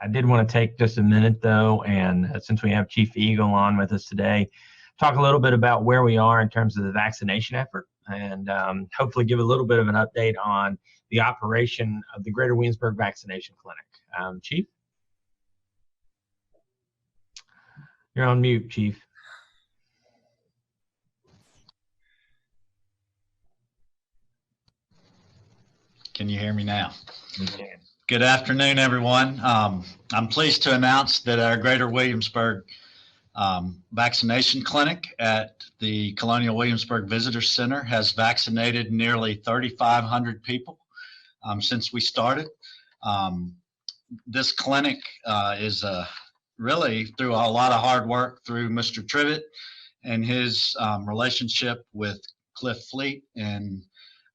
I did want to take just a minute, though, and since we have Chief Eagle on with us today, talk a little bit about where we are in terms of the vaccination effort, and hopefully give a little bit of an update on the operation of the Greater Williamsburg Vaccination Clinic. Chief? You're on mute, Chief. Can you hear me now? You can. Good afternoon, everyone. I'm pleased to announce that our Greater Williamsburg vaccination clinic at the Colonial Williamsburg Visitor Center has vaccinated nearly 3,500 people since we started. This clinic is really through a lot of hard work through Mr. Trivet and his relationship with Cliff Fleet and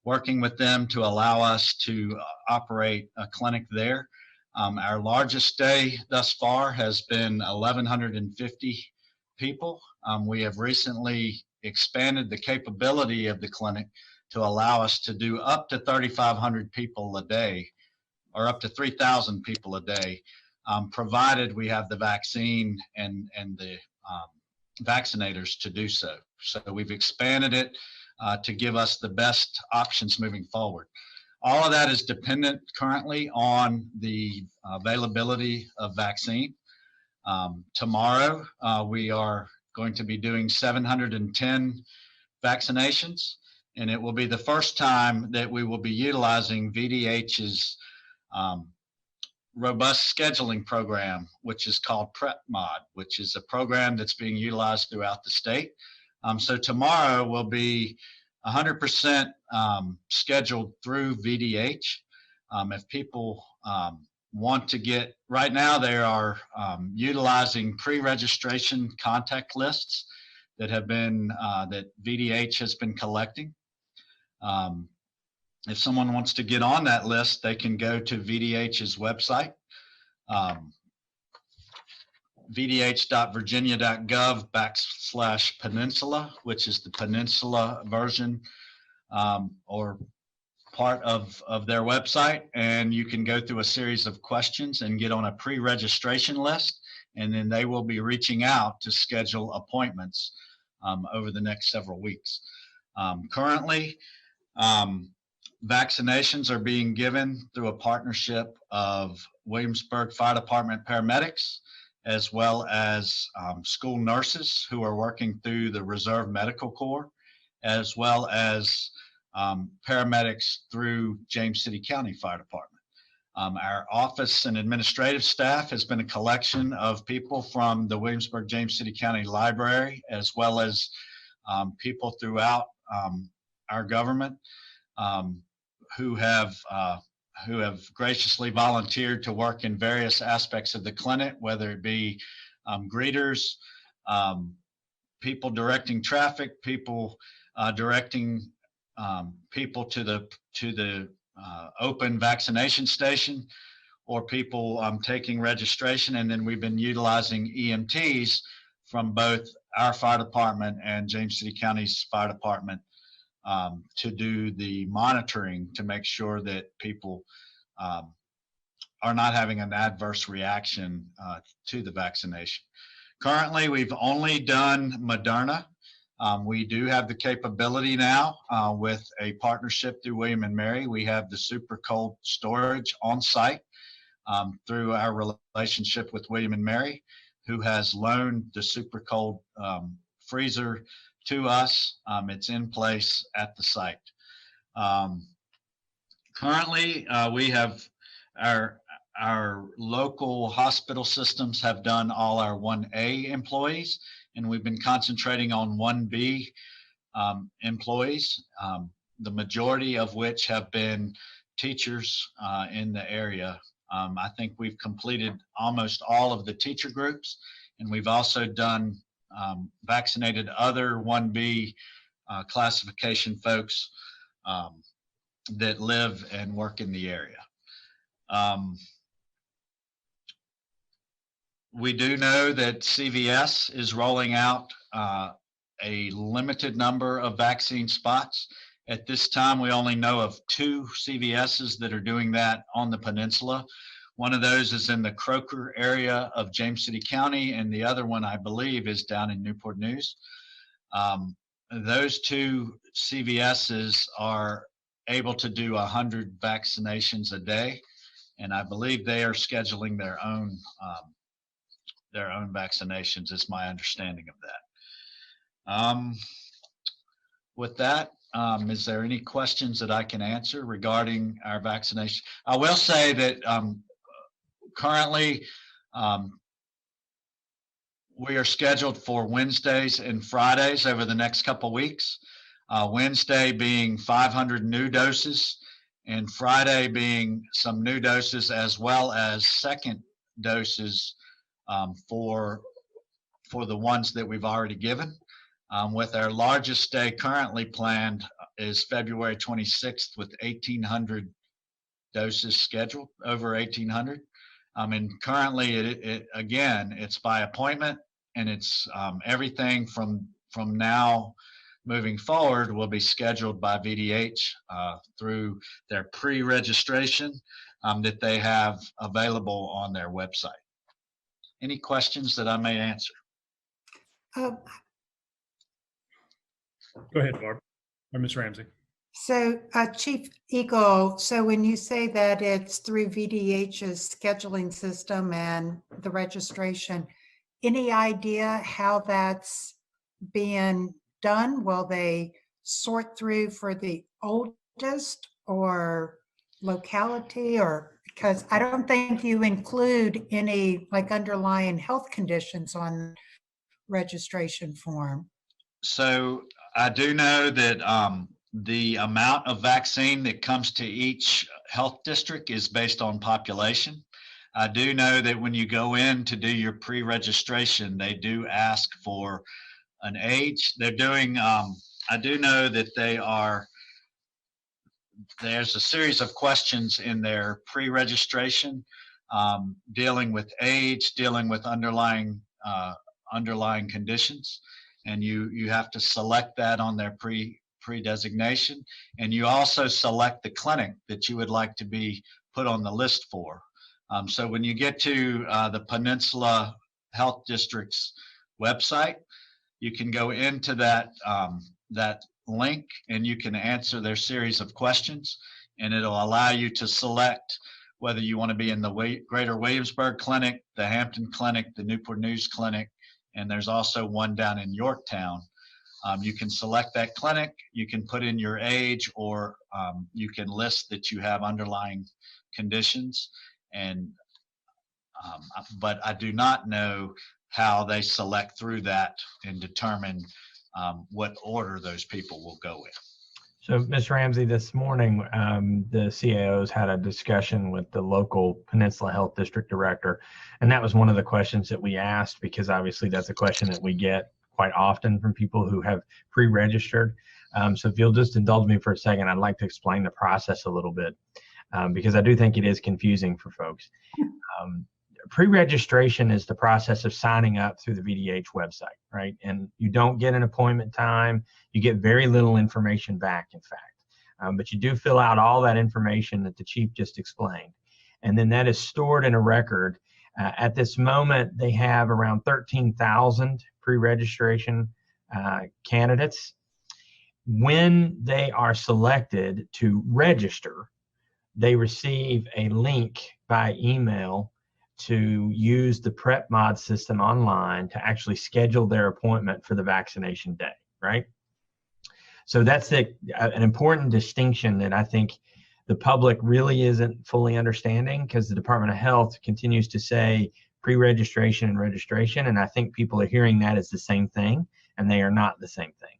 working with them to allow us to operate a clinic there. Our largest day thus far has been 1,150 people. We have recently expanded the capability of the clinic to allow us to do up to 3,500 people a day, or up to 3,000 people a day, provided we have the vaccine and the vaccinators to do so. So we've expanded it to give us the best options moving forward. All of that is dependent currently on the availability of vaccine. Tomorrow, we are going to be doing 710 vaccinations, and it will be the first time that we will be utilizing VDH's robust scheduling program, which is called PrepMod, which is a program that's being utilized throughout the state. So tomorrow will be 100% scheduled through VDH. If people want to get, right now they are utilizing pre-registration contact lists that have been, that VDH has been collecting. If someone wants to get on that list, they can go to VDH's website, vdh.virginia.gov/peninsula, which is the Peninsula version or part of their website. And you can go through a series of questions and get on a pre-registration list. And then they will be reaching out to schedule appointments over the next several weeks. Currently, vaccinations are being given through a partnership of Williamsburg Fire Department paramedics, as well as school nurses who are working through the Reserve Medical Corps, as well as paramedics through James City County Fire Department. Our office and administrative staff has been a collection of people from the Williamsburg James City County Library, as well as people throughout our government who have graciously volunteered to work in various aspects of the clinic, whether it be greeters, people directing traffic, people directing people to the open vaccination station, or people taking registration. And then we've been utilizing EMTs from both our fire department and James City County's fire department to do the monitoring to make sure that people are not having an adverse reaction to the vaccination. Currently, we've only done Moderna. We do have the capability now with a partnership through William and Mary. We have the super cold storage on site through our relationship with William and Mary, who has loaned the super cold freezer to us. It's in place at the site. Currently, we have our local hospital systems have done all our 1A employees, and we've been concentrating on 1B employees, the majority of which have been teachers in the area. I think we've completed almost all of the teacher groups, and we've also done vaccinated other 1B classification folks that live and work in the area. We do know that CVS is rolling out a limited number of vaccine spots. At this time, we only know of 2 CVSs that are doing that on the peninsula. One of those is in the Croker area of James City County, and the other one, I believe, is down in Newport News. Those two CVSs are able to do 100 vaccinations a day, and I believe they are scheduling their own vaccinations, is my understanding of that. With that, is there any questions that I can answer regarding our vaccination? I will say that currently we are scheduled for Wednesdays and Fridays over the next couple of weeks. Wednesday being 500 new doses, and Friday being some new doses as well as second doses for the ones that we've already given. With our largest day currently planned is February 26th with 1,800 doses scheduled, over 1,800. And currently, it's by appointment, and it's everything from now moving forward will be scheduled by VDH through their pre-registration that they have available on their website. Any questions that I may answer? Go ahead, Barb, or Ms. Ramsey. So, Chief Eagle, so when you say that it's through VDH's scheduling system and the registration, any idea how that's being done? Will they sort through for the oldest or locality, or because I don't think you include any like underlying health conditions on registration form. So I do know that the amount of vaccine that comes to each health district is based on population. I do know that when you go in to do your pre-registration, they do ask for an age. They're doing, I do know that there's a series of questions in their pre-registration dealing with age, dealing with underlying conditions. And you have to select that on their pre-designation. And you also select the clinic that you would like to be put on the list for. So when you get to the Peninsula Health District's website, you can go into that link and you can answer their series of questions, and it'll allow you to select whether you want to be in the Greater Williamsburg Clinic, the Hampton Clinic, the Newport News Clinic, and there's also one down in Yorktown. You can select that clinic, you can put in your age, or you can list that you have underlying conditions. And but I do not know how they select through that and determine what order those people will go in. So, Ms. Ramsey, this morning, the CAOs had a discussion with the local Peninsula Health District Director, and that was one of the questions that we asked, because obviously that's a question that we get quite often from people who have pre-registered. So if you'll just indulge me for a second, I'd like to explain the process a little bit, because I do think it is confusing for folks. Pre-registration is the process of signing up through the VDH website, right? And you don't get an appointment time. You get very little information back, in fact. But you do fill out all that information that the chief just explained. And then that is stored in a record. At this moment, they have around 13,000 pre-registration candidates. When they are selected to register, they receive a link by email to use the PrepMod system online to actually schedule their appointment for the vaccination day, right? So that's an important distinction that I think the public really isn't fully understanding, because the Department of Health continues to say pre-registration and registration, and I think people are hearing that as the same thing, and they are not the same thing.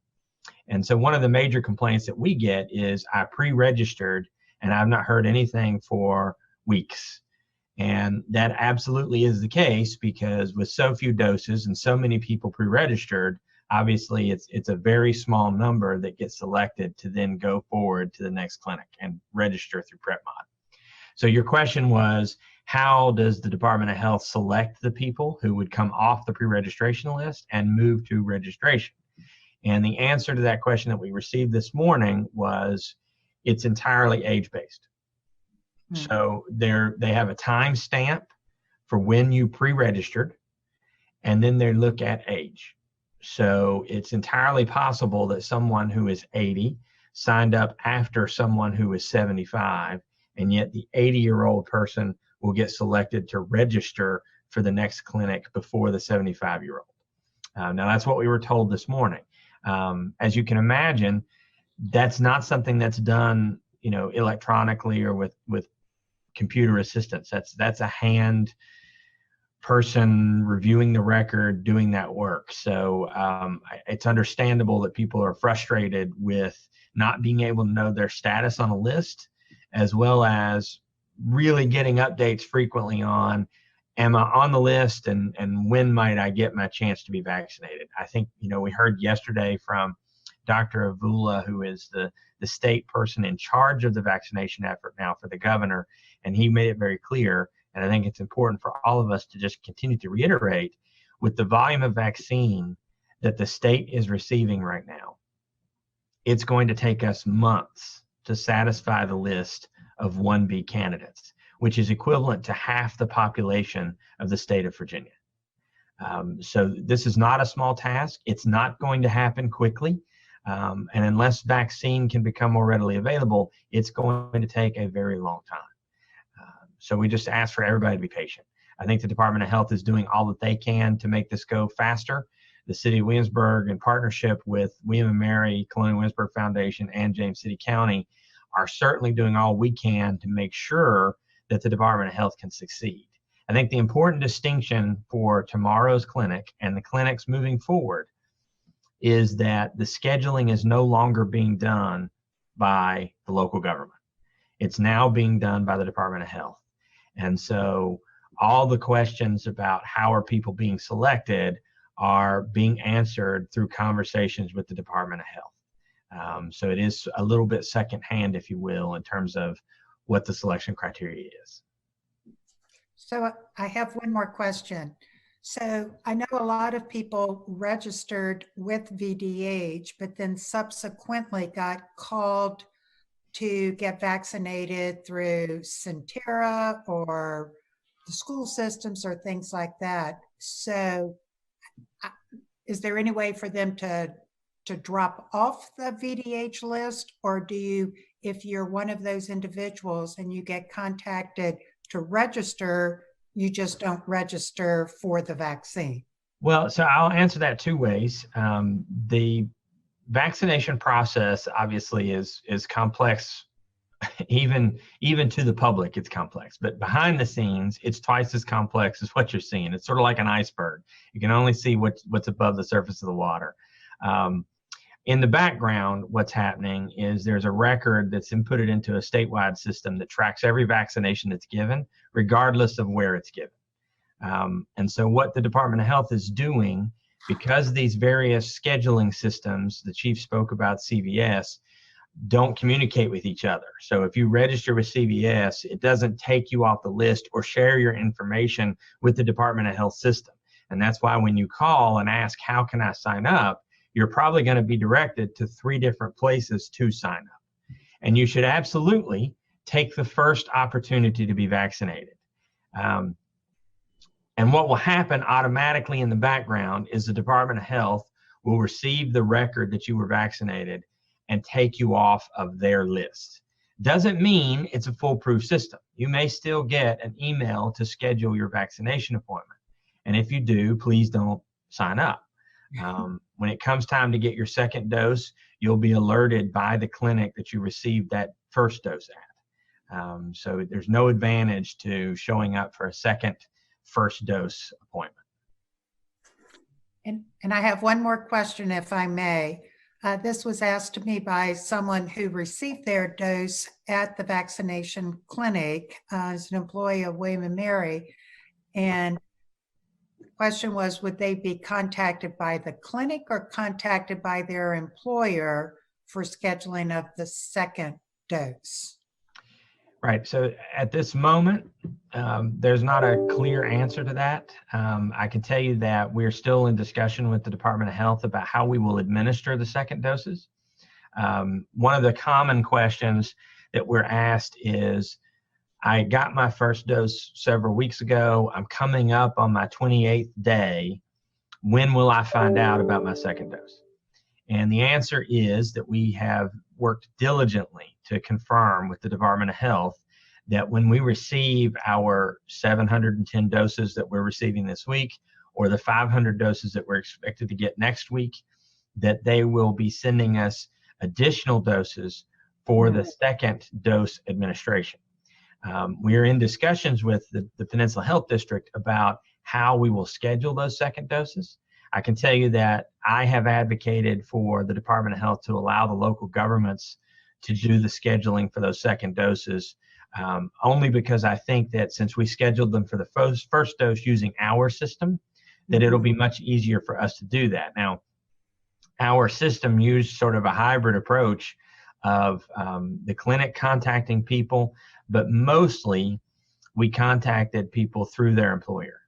And so one of the major complaints that we get is, I pre-registered and I've not heard anything for weeks. And that absolutely is the case, because with so few doses and so many people pre-registered, obviously it's a very small number that gets selected to then go forward to the next clinic and register through PrepMod. So your question was, how does the Department of Health select the people who would come off the pre-registration list and move to registration? And the answer to that question that we received this morning was, it's entirely age-based. So they have a time stamp for when you pre-registered, and then they look at age. So it's entirely possible that someone who is 80 signed up after someone who is 75, and yet the 80-year-old person will get selected to register for the next clinic before the 75-year-old. Now, that's what we were told this morning. As you can imagine, that's not something that's done, electronically or with computer assistance. That's a hand person reviewing the record, doing that work. So it's understandable that people are frustrated with not being able to know their status on a list, as well as really getting updates frequently on, am I on the list, and when might I get my chance to be vaccinated? I think, we heard yesterday from Dr. Avula, who is the state person in charge of the vaccination effort now for the governor, and he made it very clear. And I think it's important for all of us to just continue to reiterate, with the volume of vaccine that the state is receiving right now, it's going to take us months to satisfy the list of 1B candidates, which is equivalent to half the population of the state of Virginia. So this is not a small task. It's not going to happen quickly. And unless vaccine can become more readily available, it's going to take a very long time. So we just ask for everybody to be patient. I think the Department of Health is doing all that they can to make this go faster. The city of Williamsburg, in partnership with William & Mary, Colonial Williamsburg Foundation, and James City County, are certainly doing all we can to make sure that the Department of Health can succeed. I think the important distinction for tomorrow's clinic and the clinics moving forward is that the scheduling is no longer being done by the local government. It's now being done by the Department of Health. And so all the questions about how are people being selected are being answered through conversations with the Department of Health. So it is a little bit secondhand, if you will, in terms of what the selection criteria is. So I have one more question. So I know a lot of people registered with VDH, but then subsequently got called to get vaccinated through Centera or the school systems or things like that. So is there any way for them to drop off the VDH list? Or do you, if you're one of those individuals and you get contacted to register, you just don't register for the vaccine? Well, so I'll answer that two ways. The vaccination process obviously is complex, even to the public. It's complex, but behind the scenes, it's twice as complex as what you're seeing. It's sort of like an iceberg. You can only see what's above the surface of the water. In the background, what's happening is there's a record that's inputted into a statewide system that tracks every vaccination that's given, regardless of where it's given. And so what the Department of Health is doing, because these various scheduling systems, the chief spoke about CVS, don't communicate with each other. So if you register with CVS, it doesn't take you off the list or share your information with the Department of Health system. And that's why when you call and ask, how can I sign up, you're probably going to be directed to 3 different places to sign up. And you should absolutely take the first opportunity to be vaccinated. And what will happen automatically in the background is the Department of Health will receive the record that you were vaccinated and take you off of their list. Doesn't mean it's a foolproof system. You may still get an email to schedule your vaccination appointment. And if you do, please don't sign up. When it comes time to get your second dose, you'll be alerted by the clinic that you received that first dose at. So there's no advantage to showing up for a second first dose appointment. And I have one more question, if I may. This was asked to me by someone who received their dose at the vaccination clinic as an employee of William & Mary. And the question was, would they be contacted by the clinic or contacted by their employer for scheduling of the second dose? Right. So at this moment, there's not a clear answer to that. I can tell you that we're still in discussion with the Department of Health about how we will administer the second doses. One of the common questions that we're asked is, I got my first dose several weeks ago. I'm coming up on my 28th day. When will I find out about my second dose? And the answer is that we have worked diligently to confirm with the Department of Health that when we receive our 710 doses that we're receiving this week, or the 500 doses that we're expected to get next week, that they will be sending us additional doses for the second dose administration. We're in discussions with the Peninsula Health District about how we will schedule those second doses. I can tell you that I have advocated for the Department of Health to allow the local governments to do the scheduling for those second doses, only because I think that since we scheduled them for the first dose using our system, that it'll be much easier for us to do that. Now, our system used sort of a hybrid approach of the clinic contacting people, but mostly we contacted people through their employer.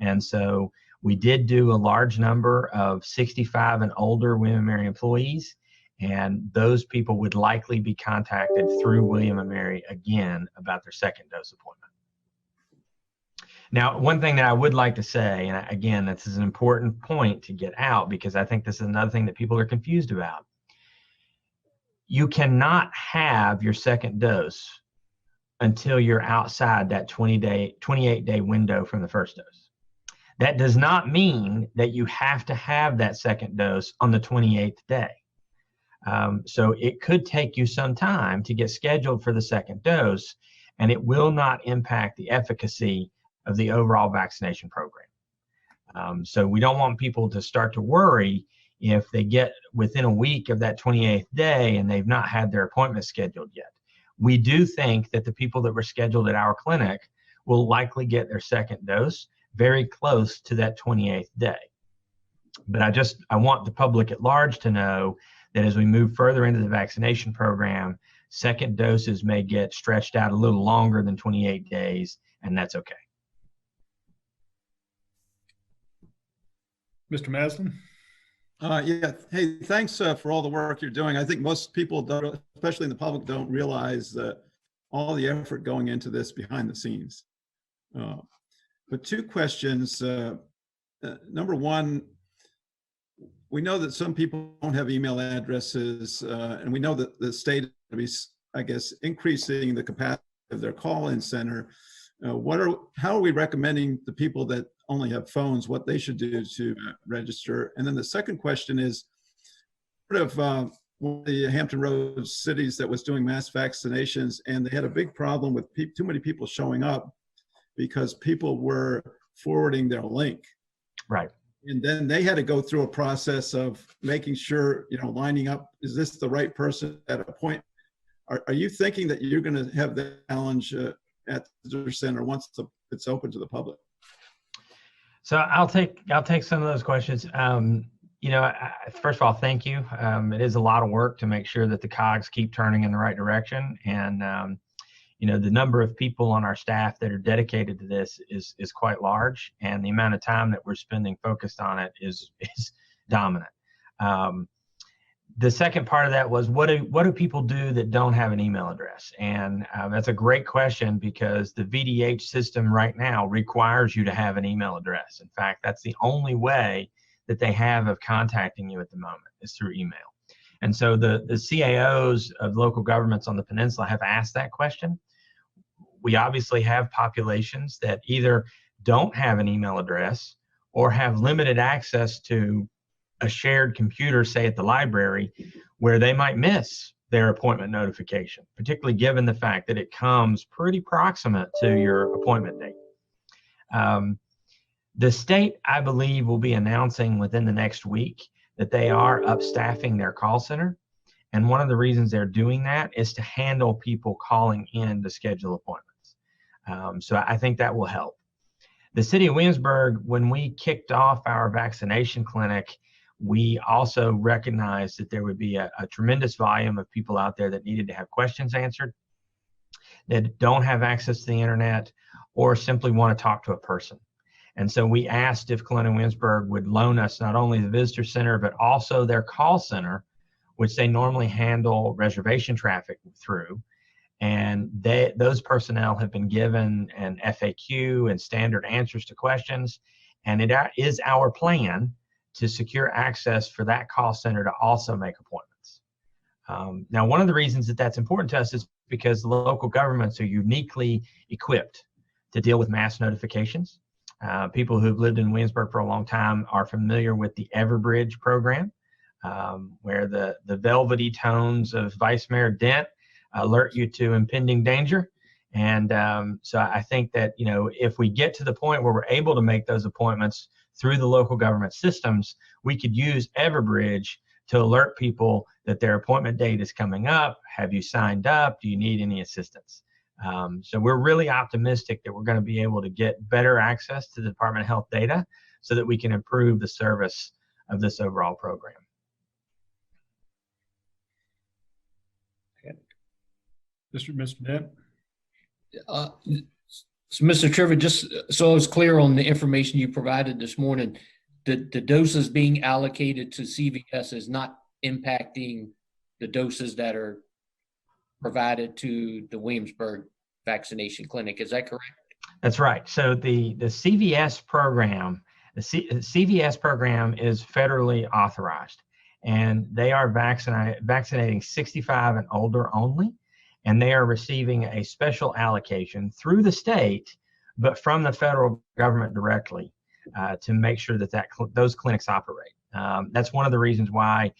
And so we did do a large number of 65 and older William & Mary employees, and those people would likely be contacted through William & Mary again about their second dose appointment. Now, one thing that I would like to say, and again, this is an important point to get out because I think this is another thing that people are confused about. You cannot have your second dose until you're outside that 28-day window from the first dose. That does not mean that you have to have that second dose on the 28th day. So it could take you some time to get scheduled for the second dose, and it will not impact the efficacy of the overall vaccination program. So we don't want people to start to worry if they get within a week of that 28th day and they've not had their appointment scheduled yet. We do think that the people that were scheduled at our clinic will likely get their second dose very close to that 28th day. But I want the public at large to know that as we move further into the vaccination program, second doses may get stretched out a little longer than 28 days, and that's okay. Mr. Maslin? Yeah. Hey, thanks for all the work you're doing. I think most people don't, especially in the public, don't realize all the effort going into this behind the scenes. But two questions. Number one, we know that some people don't have email addresses, and we know that the state is, I guess, increasing the capacity of their call-in center. How are we recommending the people that only have phones what they should do to register? And then the second question is, sort of one of the Hampton Roads cities that was doing mass vaccinations, and they had a big problem with too many people showing up because people were forwarding their link. Right. And then they had to go through a process of making sure, lining up, is this the right person at a point? Are you thinking that you're going to have the challenge at the center once it's open to the public? So I'll take some of those questions. First of all, thank you. It is a lot of work to make sure that the cogs keep turning in the right direction. And, the number of people on our staff that are dedicated to this is quite large. And the amount of time that we're spending focused on it is dominant. The second part of that was, what do people do that don't have an email address? And that's a great question because the VDH system right now requires you to have an email address. In fact, that's the only way that they have of contacting you at the moment is through email. And so the CAOs of local governments on the peninsula have asked that question. We obviously have populations that either don't have an email address or have limited access to a shared computer, say at the library, where they might miss their appointment notification, particularly given the fact that it comes pretty proximate to your appointment date. The state, I believe, will be announcing within the next week that they are upstaffing their call center. And one of the reasons they're doing that is to handle people calling in to schedule appointments. So I think that will help. The city of Williamsburg, when we kicked off our vaccination clinic, we also recognized that there would be a tremendous volume of people out there that needed to have questions answered, that don't have access to the internet, or simply want to talk to a person. And so we asked if Clinton Williamsburg would loan us not only the visitor center, but also their call center, which they normally handle reservation traffic through. And those personnel have been given an FAQ and standard answers to questions. And it is our plan to secure access for that call center to also make appointments. Now, one of the reasons that that's important to us is because the local governments are uniquely equipped to deal with mass notifications. People who've lived in Williamsburg for a long time are familiar with the Everbridge program, where the velvety tones of Vice Mayor Dent alert you to impending danger. And so I think that, you know, if we get to the point where we're able to make those appointments through the local government systems, we could use Everbridge to alert people that their appointment date is coming up. Have you signed up? Do you need any assistance? So we're really optimistic that we're going to be able to get better access to the Department of Health data so that we can improve the service of this overall program. Mr. Dent? So Mr. Trevor, just so I was clear on the information you provided this morning, the doses being allocated to CVS is not impacting the doses that are provided to the Williamsburg vaccination clinic. Is that correct? That's right. So the CVS program, the CVS program is federally authorized, and they are vaccinating 65 and older only. And they are receiving a special allocation through the state, but from the federal government directly to make sure that those clinics operate. That's one of the reasons why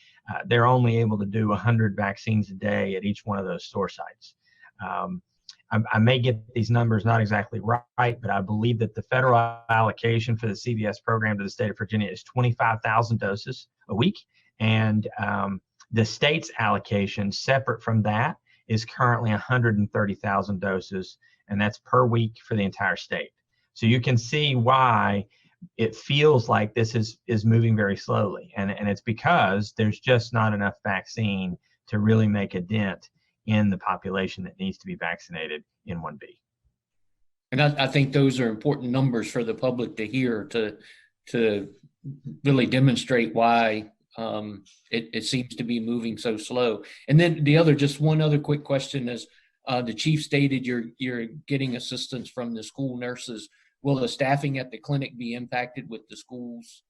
they're only able to do 100 vaccines a day at each one of those store sites. I may get these numbers not exactly right, but I believe that the federal allocation for the CVS program to the state of Virginia is 25,000 doses a week. And the state's allocation separate from that is currently 130,000 doses, and that's per week for the entire state. So you can see why it feels like this is moving very slowly, and it's because there's just not enough vaccine to really make a dent in the population that needs to be vaccinated in 1B. And I think those are important numbers for the public to hear to really demonstrate why it seems to be moving so slow. And then just one other quick question is, the chief stated you're getting assistance from the school nurses. Will the staffing at the clinic be impacted with the schools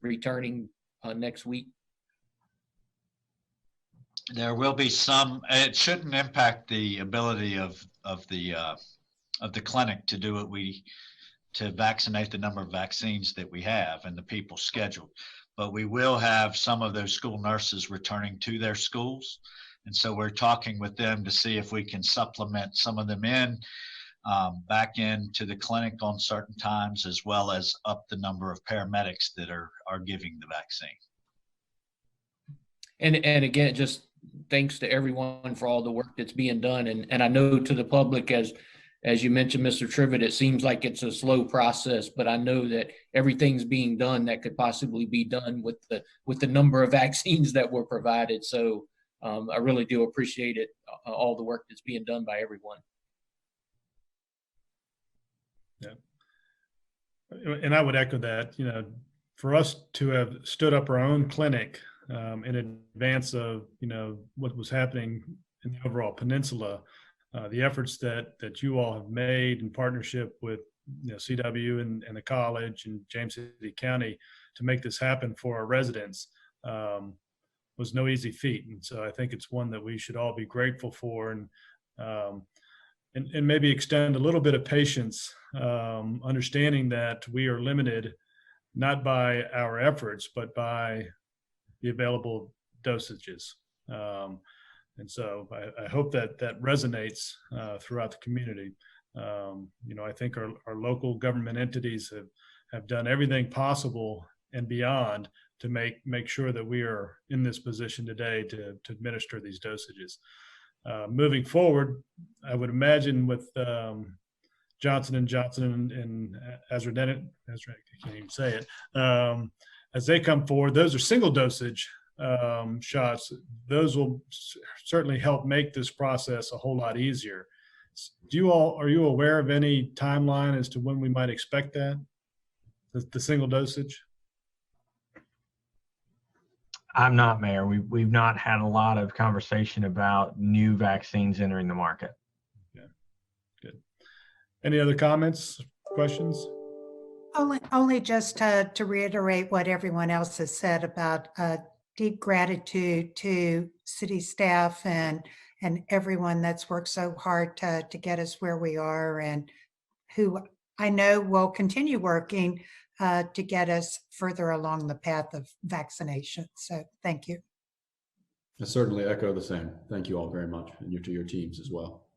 returning next week? There will be some. It shouldn't impact the ability of the clinic to do to vaccinate the number of vaccines that we have and the people scheduled. But we will have some of those school nurses returning to their schools. And so we're talking with them to see if we can supplement some of them back into the clinic on certain times, as well as up the number of paramedics that are giving the vaccine. And again, just thanks to everyone for all the work that's being done. And I know to the public, as you mentioned, Mr. Trivett, it seems like it's a slow process, but I know that everything's being done that could possibly be done with the number of vaccines that were provided. So I really do appreciate it, all the work that's being done by everyone. Yeah. And I would echo that, for us to have stood up our own clinic in advance of, what was happening in the overall peninsula, the efforts that you all have made in partnership with CW and the college and James City County to make this happen for our residents was no easy feat. And so I think it's one that we should all be grateful for, and maybe extend a little bit of patience, understanding that we are limited not by our efforts, but by the available dosages. And so I hope that resonates throughout the community. I think our local government entities have done everything possible and beyond to make sure that we are in this position today to administer these dosages. Moving forward, I would imagine with Johnson & Johnson and AstraZeneca, I can't even say it, as they come forward, those are single dosage shots. Those will certainly help make this process a whole lot easier. Are you aware of any timeline as to when we might expect that, the single dosage? I'm not, Mayor. We've not had a lot of conversation about new vaccines entering the market. Any other comments, questions? Only just to reiterate what everyone else has said about deep gratitude to city staff and everyone that's worked so hard to get us where we are, and who I know will continue working to get us further along the path of vaccination. So thank you. I certainly echo the same. Thank you all very much, and to your teams as well.